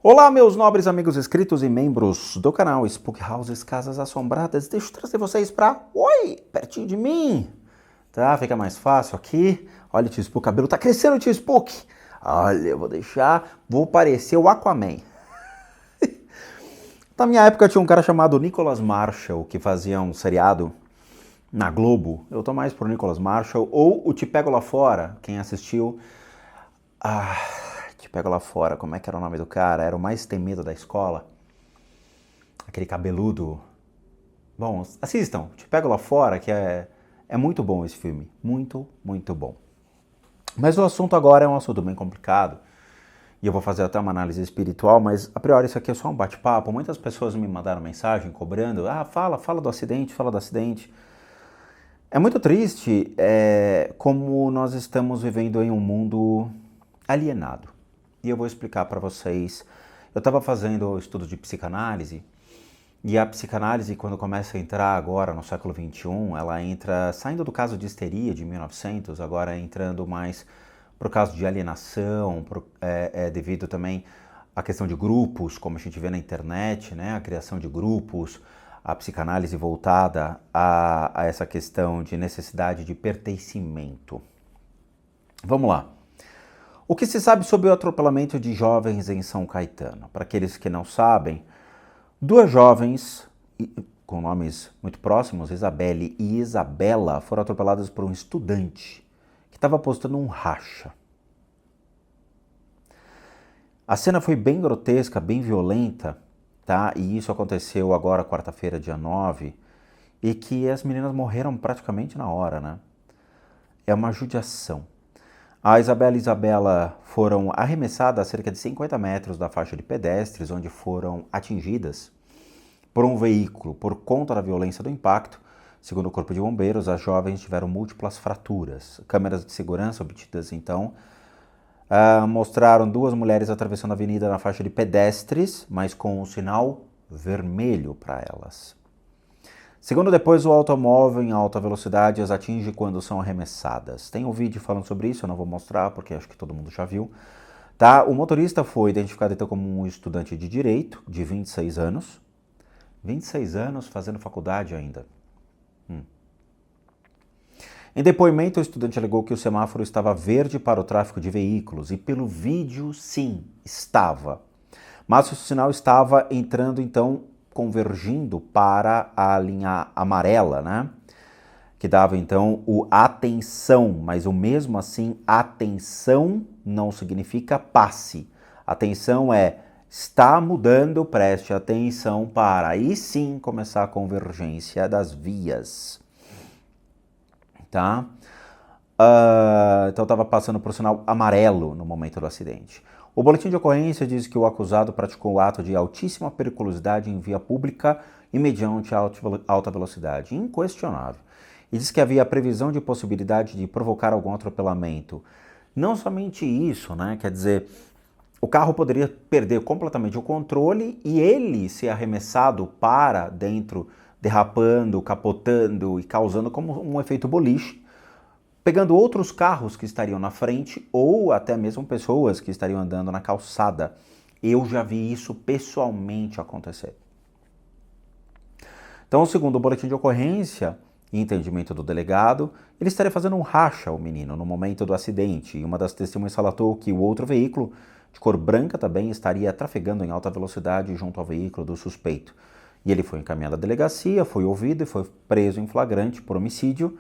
Olá, meus nobres amigos inscritos e membros do canal Spook Houses Casas Assombradas. Deixa eu trazer vocês pra... Oi! Pertinho de mim! Tá? Fica mais fácil aqui. Olha, tio Spook, o cabelo tá crescendo, tio Spook! Olha, eu vou deixar... Vou parecer o Aquaman. Na minha época tinha um cara chamado Nicholas Marshall, que fazia um seriado na Globo. Eu tô mais pro Nicholas Marshall. Ou o Te Pego Lá Fora, quem assistiu... Te Pego Lá Fora, como é que era o nome do cara? Era o mais temido da escola. Aquele cabeludo. Bom, assistam, Te Pego Lá Fora, que é muito bom esse filme. Muito, muito bom. Mas o assunto agora é um assunto bem complicado. E eu vou fazer até uma análise espiritual, mas a priori isso aqui é só um bate-papo. Muitas pessoas me mandaram mensagem cobrando. Fala do acidente, fala do acidente. É muito triste como nós estamos vivendo em um mundo alienado. E eu vou explicar para vocês. Eu estava fazendo estudo de psicanálise, e a psicanálise, quando começa a entrar agora no século XXI, ela entra saindo do caso de histeria de 1900, agora entrando mais para o caso de alienação, devido também à questão de grupos, como a gente vê na internet, né? A criação de grupos, a psicanálise voltada a essa questão de necessidade de pertencimento. Vamos lá. O que se sabe sobre o atropelamento de jovens em São Caetano? Para aqueles que não sabem, duas jovens com nomes muito próximos, Isabelle e Isabela, foram atropeladas por um estudante que estava postando um racha. A cena foi bem grotesca, bem violenta, tá? E isso aconteceu agora, quarta-feira, dia 9, e que as meninas morreram praticamente na hora, né? É uma judiação. A Isabela e Isabela foram arremessadas a cerca de 50 metros da faixa de pedestres, onde foram atingidas por um veículo. Por conta da violência do impacto, segundo o Corpo de Bombeiros, as jovens tiveram múltiplas fraturas. Câmeras de segurança obtidas, então, mostraram duas mulheres atravessando a avenida na faixa de pedestres, mas com um sinal vermelho para elas. Segundo depois, o automóvel em alta velocidade as atinge quando são arremessadas. Tem um vídeo falando sobre isso, eu não vou mostrar porque acho que todo mundo já viu. Tá? O motorista foi identificado então como um estudante de direito, de 26 anos. 26 anos fazendo faculdade ainda. Em depoimento, o estudante alegou que o semáforo estava verde para o tráfego de veículos e pelo vídeo, sim, estava. Mas o sinal estava entrando então convergindo para a linha amarela, né? Que dava então o atenção, mas o mesmo assim, atenção não significa passe. Atenção é, está mudando, preste atenção para aí sim começar a convergência das vias. Tá? Então estava passando por sinal amarelo no momento do acidente. O boletim de ocorrência diz que o acusado praticou o ato de altíssima periculosidade em via pública e mediante alta velocidade, inquestionável. E diz que havia previsão de possibilidade de provocar algum atropelamento. Não somente isso, né? Quer dizer, o carro poderia perder completamente o controle e ele ser arremessado para dentro, derrapando, capotando e causando como um efeito boliche, pegando outros carros que estariam na frente ou até mesmo pessoas que estariam andando na calçada. Eu já vi isso pessoalmente acontecer. Então, segundo o boletim de ocorrência e entendimento do delegado, ele estaria fazendo um racha ao menino no momento do acidente. E uma das testemunhas relatou que o outro veículo, de cor branca também, estaria trafegando em alta velocidade junto ao veículo do suspeito. E ele foi encaminhado à delegacia, foi ouvido e foi preso em flagrante por homicídio.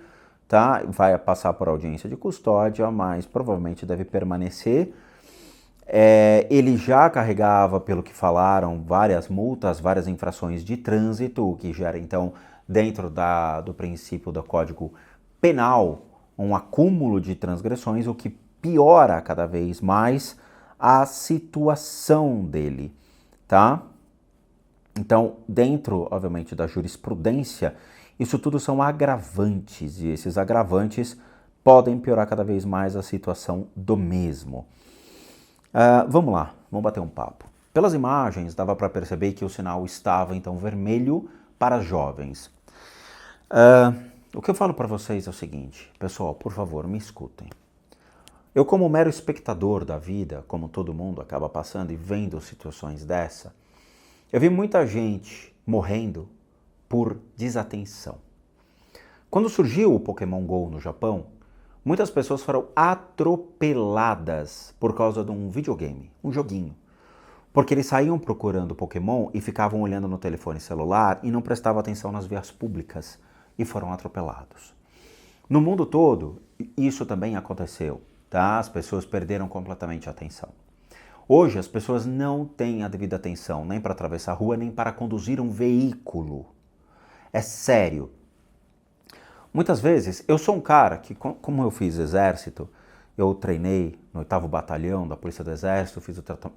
Tá? Vai passar por audiência de custódia, mas provavelmente deve permanecer. Ele já carregava, pelo que falaram, várias multas, várias infrações de trânsito, o que gera, então, dentro do princípio do Código Penal, um acúmulo de transgressões, o que piora cada vez mais a situação dele. Tá? Então, dentro, obviamente, da jurisprudência, isso tudo são agravantes, e esses agravantes podem piorar cada vez mais a situação do mesmo. Vamos lá, vamos bater um papo. Pelas imagens, dava para perceber que o sinal estava, então, vermelho para jovens. O que eu falo para vocês é o seguinte, pessoal, por favor, me escutem. Eu, como mero espectador da vida, como todo mundo acaba passando e vendo situações dessa, eu vi muita gente morrendo por desatenção. Quando surgiu o Pokémon GO no Japão, muitas pessoas foram atropeladas por causa de um videogame, um joguinho. Porque eles saíam procurando Pokémon e ficavam olhando no telefone celular e não prestavam atenção nas vias públicas e foram atropelados. No mundo todo, isso também aconteceu, tá? As pessoas perderam completamente a atenção. Hoje, as pessoas não têm a devida atenção nem para atravessar a rua, nem para conduzir um veículo. É sério. Muitas vezes, eu sou um cara que, como eu fiz exército, eu treinei no 8º Batalhão da Polícia do Exército,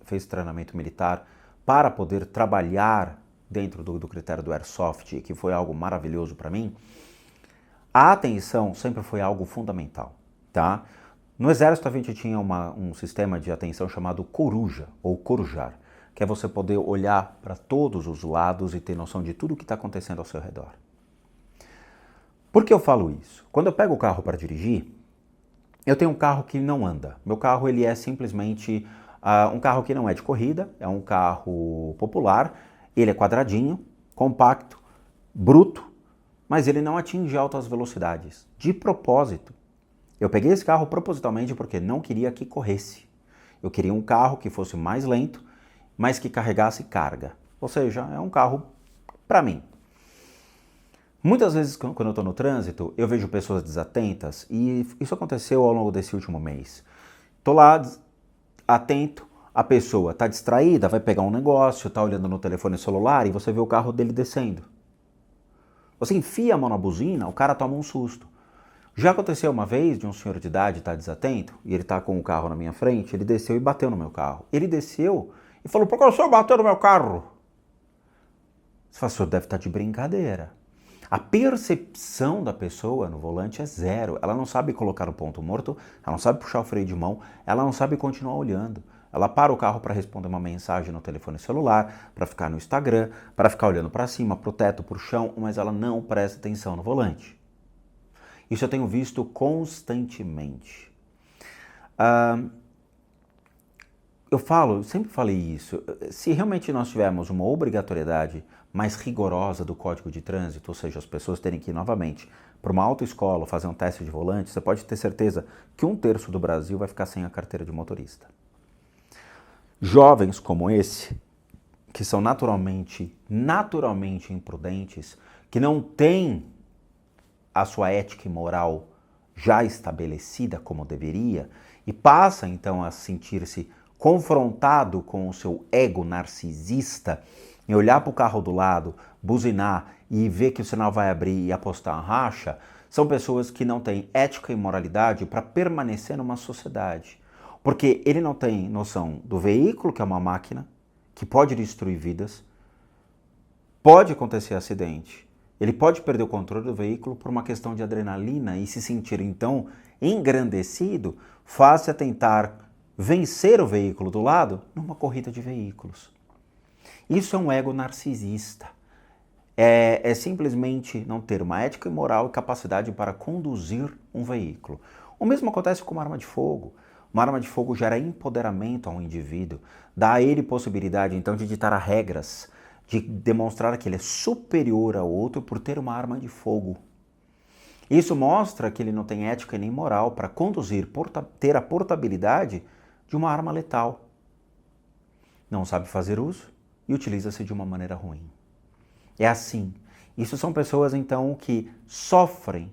fiz treinamento militar para poder trabalhar dentro do critério do Airsoft, que foi algo maravilhoso para mim. A atenção sempre foi algo fundamental, tá? No Exército a gente tinha um sistema de atenção chamado coruja, ou corujar, que é você poder olhar para todos os lados e ter noção de tudo o que está acontecendo ao seu redor. Por que eu falo isso? Quando eu pego o carro para dirigir, eu tenho um carro que não anda. Meu carro ele é simplesmente um carro que não é de corrida, é um carro popular, ele é quadradinho, compacto, bruto, mas ele não atinge altas velocidades, de propósito. Eu peguei esse carro propositalmente porque não queria que corresse. Eu queria um carro que fosse mais lento, mas que carregasse carga. Ou seja, é um carro para mim. Muitas vezes, quando eu estou no trânsito, eu vejo pessoas desatentas e isso aconteceu ao longo desse último mês. Estou lá, atento, a pessoa está distraída, vai pegar um negócio, está olhando no telefone celular e você vê o carro dele descendo. Você enfia a mão na buzina, o cara toma um susto. Já aconteceu uma vez de um senhor de idade estar desatento e ele está com o carro na minha frente, ele desceu e bateu no meu carro. Ele desceu e falou, por que o senhor bateu no meu carro? Você fala, o senhor deve estar de brincadeira. A percepção da pessoa no volante é zero. Ela não sabe colocar o ponto morto, ela não sabe puxar o freio de mão, ela não sabe continuar olhando. Ela para o carro para responder uma mensagem no telefone celular, para ficar no Instagram, para ficar olhando para cima, para o teto, para o chão, mas ela não presta atenção no volante. Isso eu tenho visto constantemente. Eu sempre falei isso, se realmente nós tivermos uma obrigatoriedade mais rigorosa do Código de Trânsito, ou seja, as pessoas terem que ir novamente para uma autoescola fazer um teste de volante, você pode ter certeza que 1/3 do Brasil vai ficar sem a carteira de motorista. Jovens como esse, que são naturalmente imprudentes, que não têm a sua ética e moral já estabelecida como deveria, e passa então a sentir-se confrontado com o seu ego narcisista, em olhar para o carro do lado, buzinar e ver que o sinal vai abrir e apostar a racha, são pessoas que não têm ética e moralidade para permanecer numa sociedade. Porque ele não tem noção do veículo, que é uma máquina, que pode destruir vidas, pode acontecer acidente, ele pode perder o controle do veículo por uma questão de adrenalina e se sentir então engrandecido face a tentar vencer o veículo do lado numa corrida de veículos. Isso é um ego narcisista. É simplesmente não ter uma ética e moral e capacidade para conduzir um veículo. O mesmo acontece com uma arma de fogo. Uma arma de fogo gera empoderamento ao indivíduo, dá a ele possibilidade então de ditar regras, de demonstrar que ele é superior ao outro por ter uma arma de fogo. Isso mostra que ele não tem ética nem moral para conduzir, ter a portabilidade de uma arma letal. Não sabe fazer uso e utiliza-se de uma maneira ruim. É assim. Isso são pessoas, então, que sofrem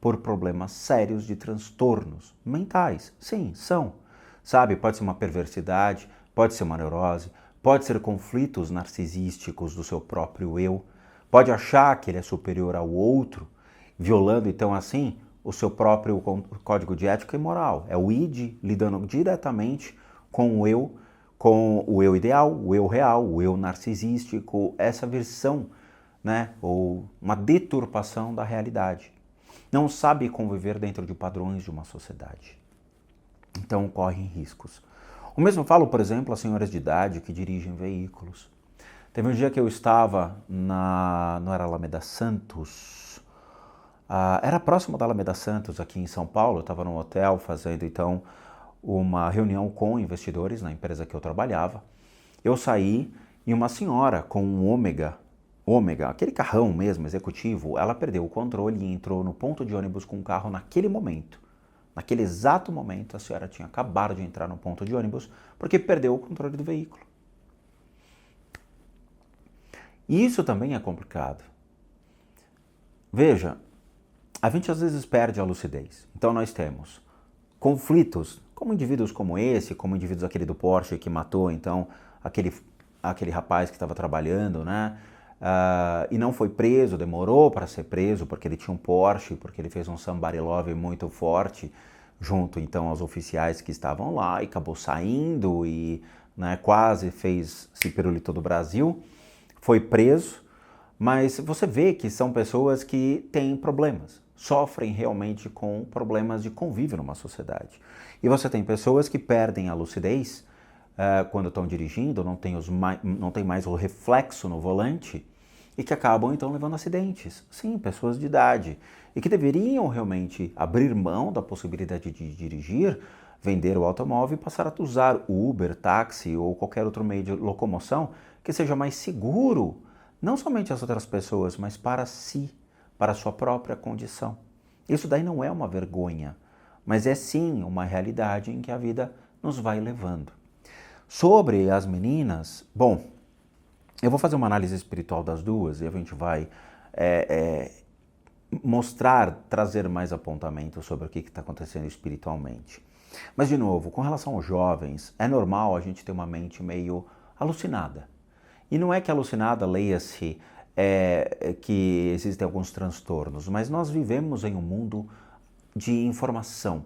por problemas sérios de transtornos mentais. Sim, são. Sabe, pode ser uma perversidade, pode ser uma neurose, pode ser conflitos narcisísticos do seu próprio eu, pode achar que ele é superior ao outro, violando, então, assim, o seu próprio código de ética e moral. É o id lidando diretamente com o eu ideal, o eu real, o eu narcisístico, essa versão, né, ou uma deturpação da realidade. Não sabe conviver dentro de padrões de uma sociedade. Então correm riscos. O mesmo falo, por exemplo, a senhoras de idade que dirigem veículos. Teve um dia que eu estava não era Alameda Santos, era próximo da Alameda Santos, aqui em São Paulo. Eu estava num hotel fazendo então uma reunião com investidores na empresa que eu trabalhava. Eu saí e uma senhora com um Ômega, aquele carrão mesmo, executivo, ela perdeu o controle e entrou no ponto de ônibus com o carro naquele momento. Naquele exato momento, a senhora tinha acabado de entrar no ponto de ônibus porque perdeu o controle do veículo. E isso também é complicado. Veja, a gente às vezes perde a lucidez. Então nós temos conflitos, como indivíduos como esse, como indivíduos aquele do Porsche que matou, então, aquele rapaz que estava trabalhando, né? E não foi preso, demorou para ser preso, porque ele tinha um Porsche, porque ele fez um somebody love muito forte, junto então aos oficiais que estavam lá, e acabou saindo e, né, quase se pirulitou do Brasil, foi preso, mas você vê que são pessoas que têm problemas, sofrem realmente com problemas de convívio numa sociedade. E você tem pessoas que perdem a lucidez quando estão dirigindo, não tem mais o reflexo no volante e que acabam então levando acidentes. Sim, pessoas de idade. E que deveriam realmente abrir mão da possibilidade de dirigir, vender o automóvel e passar a usar Uber, táxi ou qualquer outro meio de locomoção que seja mais seguro, não somente as outras pessoas, mas para si, para a sua própria condição. Isso daí não é uma vergonha, mas é sim uma realidade em que a vida nos vai levando. Sobre as meninas, bom, eu vou fazer uma análise espiritual das duas e a gente vai trazer mais apontamentos sobre o que está acontecendo espiritualmente. Mas, de novo, com relação aos jovens, é normal a gente ter uma mente meio alucinada. E não é que alucinada, leia-se, que existem alguns transtornos, mas nós vivemos em um mundo de informação.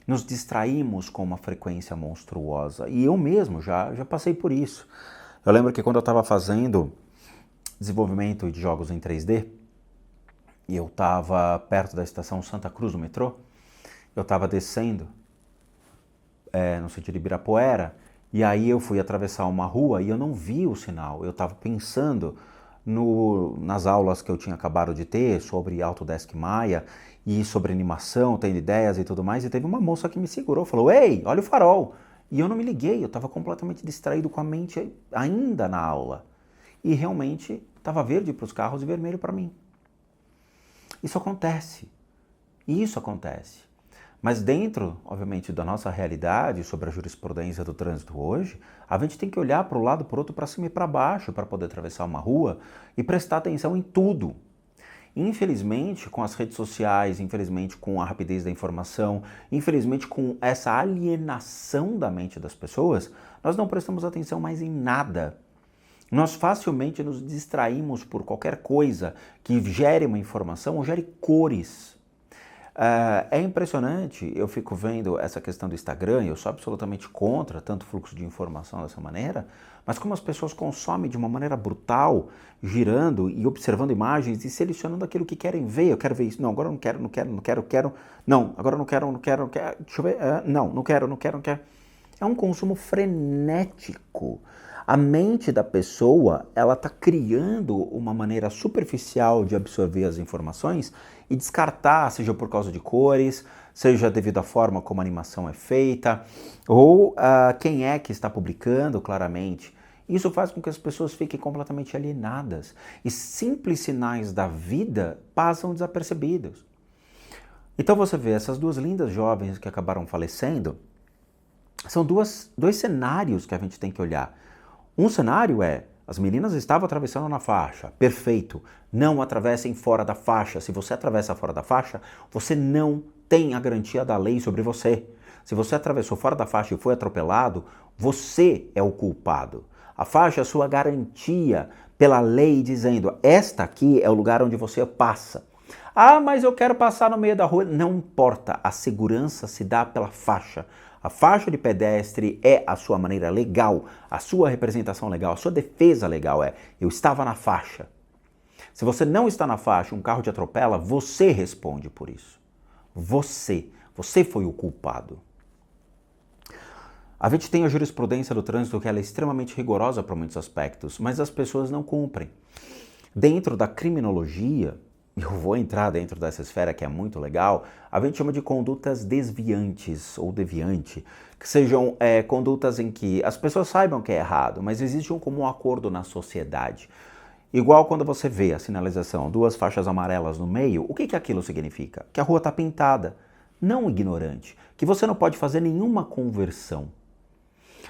Nos distraímos com uma frequência monstruosa. E eu mesmo já passei por isso. Eu lembro que quando eu estava fazendo desenvolvimento de jogos em 3D, e eu estava perto da estação Santa Cruz do metrô, eu estava descendo no sentido de Ibirapuera, e aí eu fui atravessar uma rua e eu não vi o sinal. Eu estava pensando nas aulas que eu tinha acabado de ter sobre Autodesk Maya e sobre animação, tendo ideias e tudo mais, e teve uma moça que me segurou, falou: "Ei, olha o farol!" E eu não me liguei, eu estava completamente distraído com a mente ainda na aula. E realmente estava verde para os carros e vermelho para mim. Isso acontece. Mas dentro, obviamente, da nossa realidade sobre a jurisprudência do trânsito hoje, a gente tem que olhar para o lado, para o outro, para cima e para baixo, para poder atravessar uma rua e prestar atenção em tudo. Infelizmente, com as redes sociais, infelizmente com a rapidez da informação, infelizmente com essa alienação da mente das pessoas, nós não prestamos atenção mais em nada. Nós facilmente nos distraímos por qualquer coisa que gere uma informação ou gere cores. É impressionante, eu fico vendo essa questão do Instagram, eu sou absolutamente contra tanto fluxo de informação dessa maneira, mas como as pessoas consomem de uma maneira brutal, girando e observando imagens e selecionando aquilo que querem ver. Eu quero ver isso, não, agora eu não quero, não, agora eu não quero, deixa eu ver, não quero. É um consumo frenético. A mente da pessoa, ela está criando uma maneira superficial de absorver as informações e descartar, seja por causa de cores, seja devido à forma como a animação é feita, ou quem é que está publicando claramente. Isso faz com que as pessoas fiquem completamente alienadas e simples sinais da vida passam desapercebidos. Então você vê, essas duas lindas jovens que acabaram falecendo, são dois cenários que a gente tem que olhar. Um cenário é, as meninas estavam atravessando na faixa, perfeito, não atravessem fora da faixa. Se você atravessa fora da faixa, você não tem a garantia da lei sobre você. Se você atravessou fora da faixa e foi atropelado, você é o culpado. A faixa é a sua garantia pela lei dizendo, esta aqui é o lugar onde você passa. Ah, mas eu quero passar no meio da rua. Não importa, a segurança se dá pela faixa. A faixa de pedestre é a sua maneira legal, a sua representação legal, a sua defesa legal eu estava na faixa. Se você não está na faixa, um carro te atropela, você responde por isso. Você foi o culpado. A gente tem a jurisprudência do trânsito que ela é extremamente rigorosa para muitos aspectos, mas as pessoas não cumprem. Dentro da criminologia, eu vou entrar dentro dessa esfera que é muito legal, a gente chama de condutas desviantes ou deviante, que sejam condutas em que as pessoas saibam que é errado, mas existe um comum acordo na sociedade. Igual quando você vê a sinalização, duas faixas amarelas no meio, o que que aquilo significa? Que a rua está pintada, não ignorante, que você não pode fazer nenhuma conversão.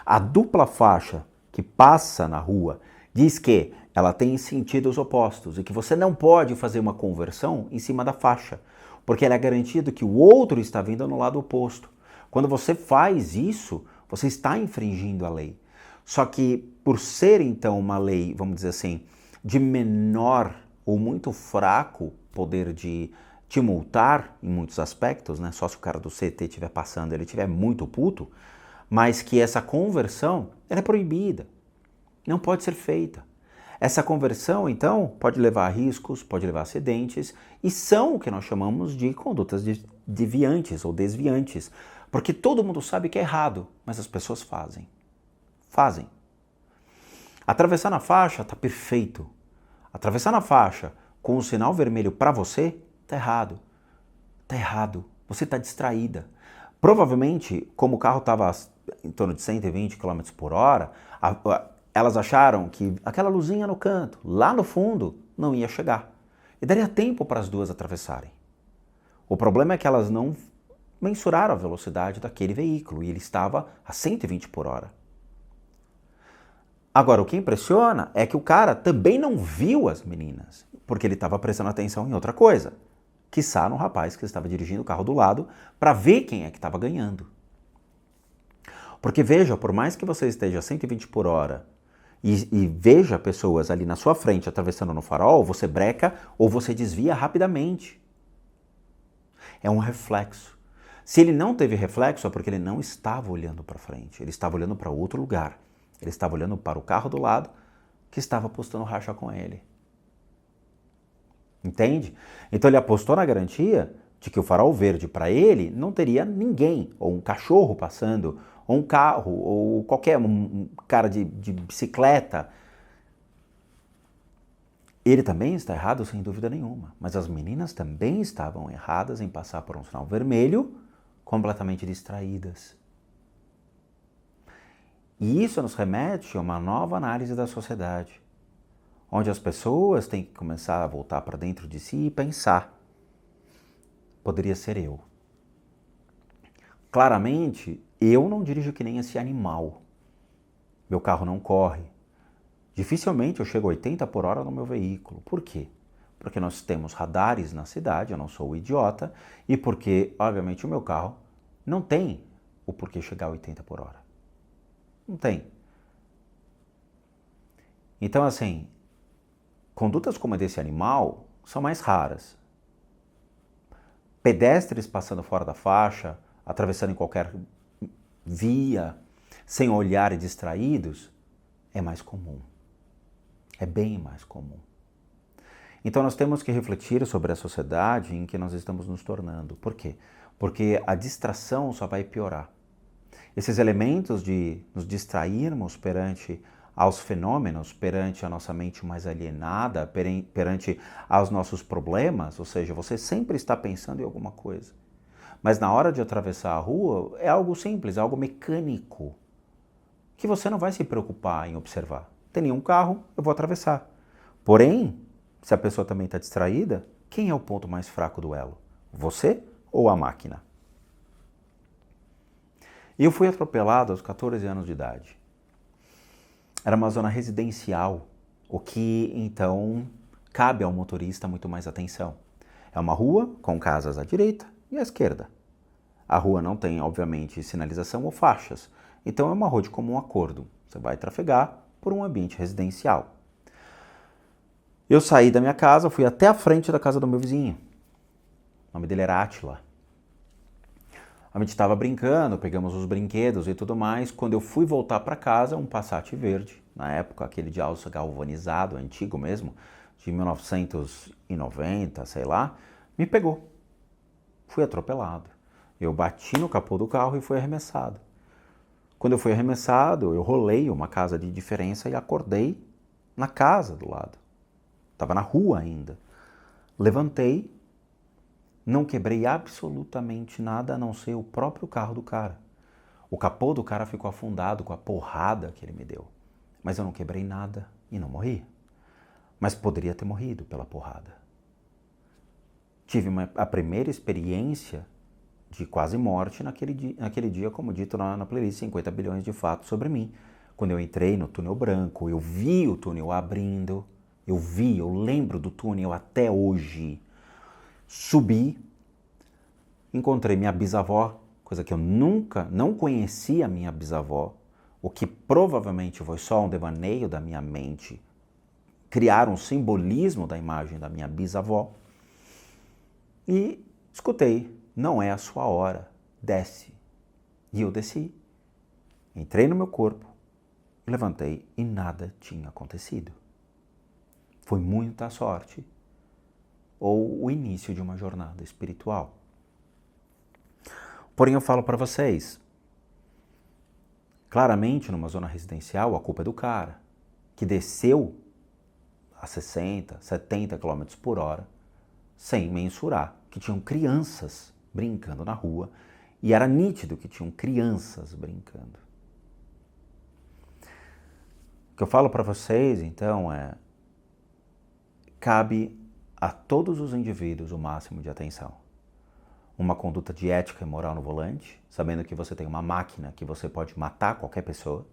A dupla faixa que passa na rua diz que ela tem sentidos opostos e que você não pode fazer uma conversão em cima da faixa, porque ela é garantido que o outro está vindo no lado oposto. Quando você faz isso, você está infringindo a lei. Só que por ser então uma lei, vamos dizer assim, de menor ou muito fraco poder de te multar em muitos aspectos, né? Só se o cara do CT estiver passando, ele estiver muito puto, mas que essa conversão ela é proibida, não pode ser feita. Essa conversão, então, pode levar a riscos, pode levar a acidentes e são o que nós chamamos de condutas deviantes ou desviantes, porque todo mundo sabe que é errado, mas as pessoas fazem. Fazem. Atravessar na faixa está perfeito. Atravessar na faixa com o sinal vermelho para você está errado. Está errado. Você está distraída. Provavelmente, como o carro estava em torno de 120 km por hora, elas acharam que aquela luzinha no canto, lá no fundo, não ia chegar. E daria tempo para as duas atravessarem. O problema é que elas não mensuraram a velocidade daquele veículo e ele estava a 120 por hora. Agora, o que impressiona é que o cara também não viu as meninas, porque ele estava prestando atenção em outra coisa. Quiçá no rapaz que estava dirigindo o carro do lado para ver quem é que estava ganhando. Porque veja, por mais que você esteja a 120 por hora e veja pessoas ali na sua frente atravessando no farol, você breca ou você desvia rapidamente. É um reflexo. Se ele não teve reflexo é porque ele não estava olhando para frente, ele estava olhando para outro lugar. Ele estava olhando para o carro do lado que estava apostando racha com ele. Entende? Então ele apostou na garantia de que o farol verde para ele não teria ninguém, ou um cachorro passando, ou um carro, ou qualquer um cara de bicicleta. Ele também está errado, sem dúvida nenhuma. Mas as meninas também estavam erradas em passar por um sinal vermelho, completamente distraídas. E isso nos remete a uma nova análise da sociedade, onde as pessoas têm que começar a voltar para dentro de si e pensar: poderia ser eu. Claramente, eu não dirijo que nem esse animal. Meu carro não corre. Dificilmente eu chego a 80 por hora no meu veículo. Por quê? Porque nós temos radares na cidade, eu não sou idiota, e porque, obviamente, o meu carro não tem o porquê chegar a 80 por hora. Não tem. Então, assim, condutas como a desse animal são mais raras. Pedestres passando fora da faixa, atravessando em qualquer via, sem olhar e distraídos, é mais comum. É bem mais comum. Então nós temos que refletir sobre a sociedade em que nós estamos nos tornando. Por quê? Porque a distração só vai piorar. Esses elementos de nos distrairmos perante aos fenômenos, perante a nossa mente mais alienada, perante aos nossos problemas, ou seja, você sempre está pensando em alguma coisa. Mas na hora de atravessar a rua, é algo simples, é algo mecânico, que você não vai se preocupar em observar. Tem nenhum carro, eu vou atravessar. Porém, se a pessoa também está distraída, quem é o ponto mais fraco do elo? Você ou a máquina? E eu fui atropelado aos 14 anos de idade. Era uma zona residencial, o que então cabe ao motorista muito mais atenção. É uma rua com casas à direita e à esquerda. A rua não tem, obviamente, sinalização ou faixas, então é uma rua de comum acordo. Você vai trafegar por um ambiente residencial. Eu saí da minha casa, fui até a frente da casa do meu vizinho. O nome dele era Átila. A gente estava brincando, pegamos os brinquedos e tudo mais. Quando eu fui voltar para casa, um Passat verde, na época aquele de aço galvanizado, antigo mesmo, de 1990, sei lá, me pegou. Fui atropelado. Eu bati no capô do carro e fui arremessado. Quando eu fui arremessado, eu rolei uma casa de diferença e acordei na casa do lado. Estava na rua ainda. Levantei, não quebrei absolutamente nada a não ser o próprio carro do cara. O capô do cara ficou afundado com a porrada que ele me deu. Mas eu não quebrei nada e não morri. Mas poderia ter morrido pela porrada. Tive a primeira experiência de quase morte naquele dia, como dito na playlist 50 bilhões de fatos sobre mim. Quando eu entrei no túnel branco, eu vi o túnel abrindo, eu lembro do túnel até hoje. Subi, encontrei minha bisavó, coisa que eu nunca, não conhecia minha bisavó, o que provavelmente foi só um devaneio da minha mente, criar um simbolismo da imagem da minha bisavó. E escutei, não é a sua hora, desce. E eu desci, entrei no meu corpo, levantei e nada tinha acontecido. Foi muita sorte ou o início de uma jornada espiritual. Porém, eu falo para vocês, claramente numa zona residencial a culpa é do cara, que desceu a 60, 70 km por hora, sem mensurar, que tinham crianças brincando na rua, e era nítido que tinham crianças brincando. O que eu falo para vocês, então, cabe a todos os indivíduos o máximo de atenção. Uma conduta de ética e moral no volante, sabendo que você tem uma máquina que você pode matar qualquer pessoa.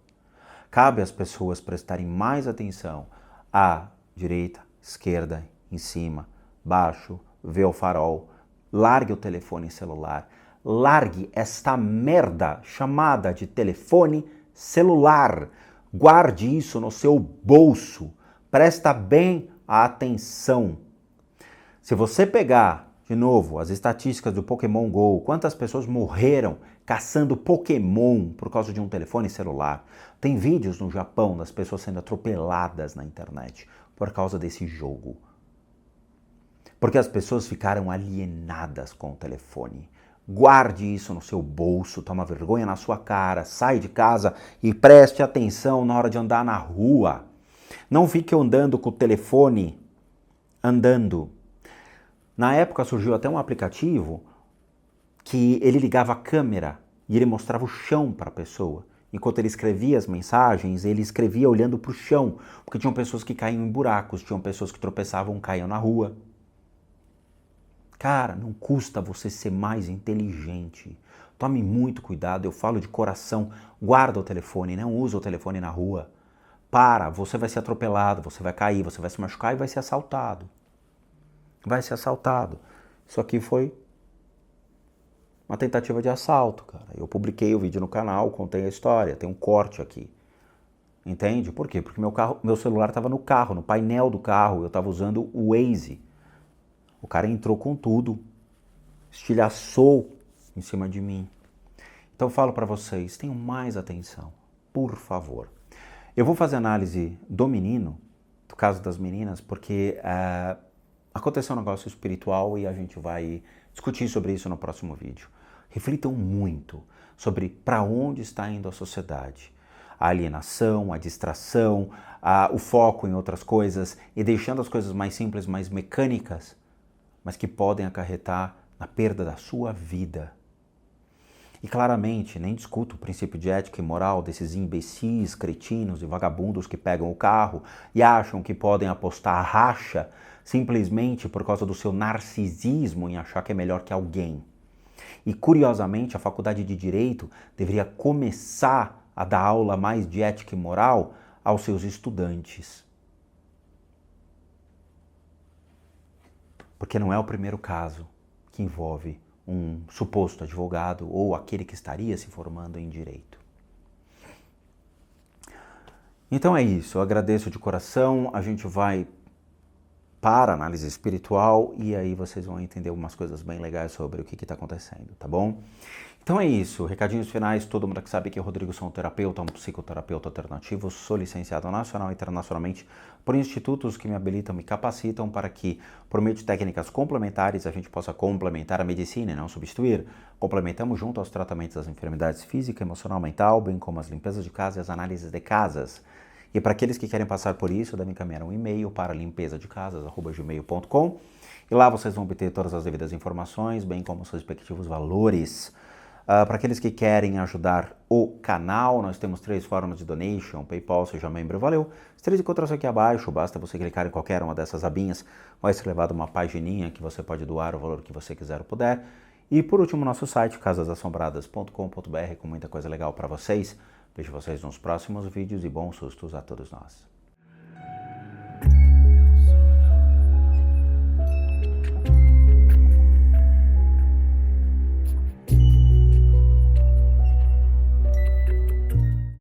Cabe às pessoas prestarem mais atenção à direita, esquerda, em cima, baixo, vê o farol, largue o telefone celular, largue esta merda chamada de telefone celular. Guarde isso no seu bolso, presta bem atenção. Se você pegar, de novo, as estatísticas do Pokémon GO, quantas pessoas morreram caçando Pokémon por causa de um telefone celular? Tem vídeos no Japão das pessoas sendo atropeladas na internet por causa desse jogo. Porque as pessoas ficaram alienadas com o telefone. Guarde isso no seu bolso, toma vergonha na sua cara, sai de casa e preste atenção na hora de andar na rua. Não fique andando com o telefone andando. Na época surgiu até um aplicativo que ele ligava a câmera e ele mostrava o chão para a pessoa. Enquanto ele escrevia as mensagens, ele escrevia olhando para o chão, porque tinham pessoas que caíam em buracos, tinham pessoas que tropeçavam, caíam na rua. Cara, não custa você ser mais inteligente. Tome muito cuidado, eu falo de coração, guarda o telefone, não usa o telefone na rua. Você vai ser atropelado, você vai cair, você vai se machucar e vai ser assaltado. Vai ser assaltado. Isso aqui foi uma tentativa de assalto, cara. Eu publiquei o vídeo no canal, contei a história, tem um corte aqui. Entende? Por quê? Porque meu celular estava no carro, no painel do carro, eu estava usando o Waze. O cara entrou com tudo, estilhaçou em cima de mim. Então eu falo para vocês, tenham mais atenção, por favor. Eu vou fazer análise do menino, do caso das meninas, porque aconteceu um negócio espiritual e a gente vai discutir sobre isso no próximo vídeo. Reflitam muito sobre para onde está indo a sociedade. A alienação, a distração, o foco em outras coisas e deixando as coisas mais simples, mais mecânicas, mas que podem acarretar na perda da sua vida. E claramente, nem discuto o princípio de ética e moral desses imbecis, cretinos e vagabundos que pegam o carro e acham que podem apostar racha simplesmente por causa do seu narcisismo em achar que é melhor que alguém. E curiosamente, a faculdade de Direito deveria começar a dar aula mais de ética e moral aos seus estudantes. Porque não é o primeiro caso que envolve um suposto advogado ou aquele que estaria se formando em direito. Então é isso, eu agradeço de coração, a gente vai para a análise espiritual e aí vocês vão entender umas coisas bem legais sobre o que está acontecendo, tá bom? Então é isso, recadinhos finais, todo mundo que sabe que eu, Rodrigo, sou um terapeuta, um psicoterapeuta alternativo, sou licenciado nacional e internacionalmente por institutos que me habilitam, me capacitam para que, por meio de técnicas complementares, a gente possa complementar a medicina e não substituir. Complementamos junto aos tratamentos das enfermidades física, emocional, mental, bem como as limpezas de casa e as análises de casas. E para aqueles que querem passar por isso, devem encaminhar um e-mail para limpesadecasas@gmail.com e lá vocês vão obter todas as devidas informações, bem como os respectivos valores. Para aqueles que querem ajudar o canal, nós temos 3 formas de donation, PayPal, seja membro, valeu. Os 3 encontram aqui abaixo, basta você clicar em qualquer uma dessas abinhas, vai ser levado uma pagininha que você pode doar o valor que você quiser ou puder. E por último, nosso site, casasassombradas.com.br, com muita coisa legal para vocês. Vejo vocês nos próximos vídeos e bons sustos a todos nós.